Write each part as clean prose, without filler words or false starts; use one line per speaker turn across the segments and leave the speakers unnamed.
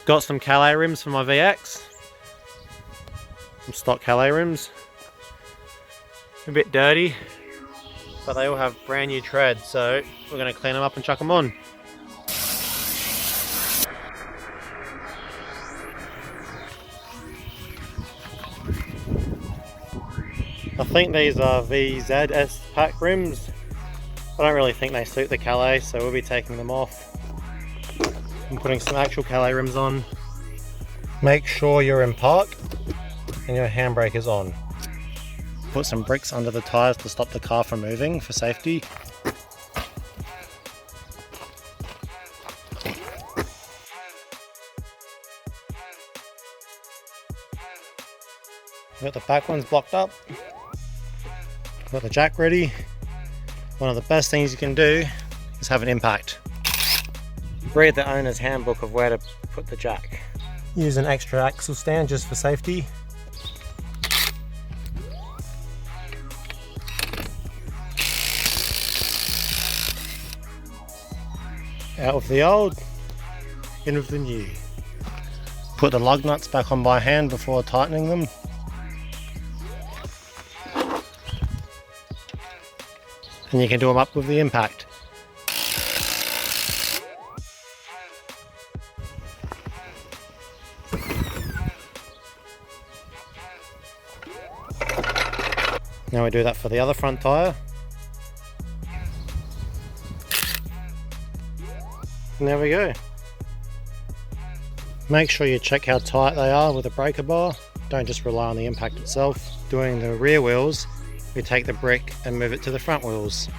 Got some Calais rims for my VX. Some stock Calais rims. A bit dirty, but they all have brand new tread, so we're going to clean them up and chuck them on. I think these are VZS pack rims. I don't really think they suit the Calais, so we'll be taking them off and putting some actual Calais rims on. Make sure you're in park and your handbrake is on. Put some bricks under the tyres to stop the car from moving for safety. Got the back ones blocked up. Got the jack ready. One of the best things you can do is have an impact. Read the owner's handbook of where to put the jack. Use an extra axle stand just for safety. Out with the old, in with the new. Put the lug nuts back on by hand before tightening them. And you can do them up with the impact. Now we do that for the other front tyre. And there we go. Make sure you check how tight they are with a breaker bar. Don't just rely on the impact itself. Doing the rear wheels, we take the brick and move it to the front wheels.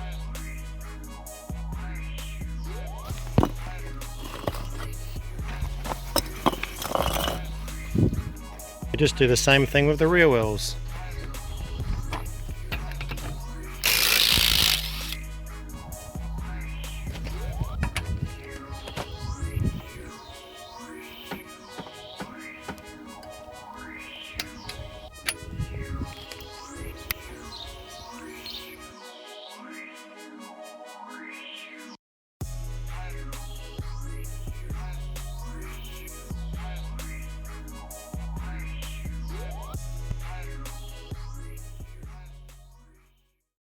We just do the same thing with the rear wheels.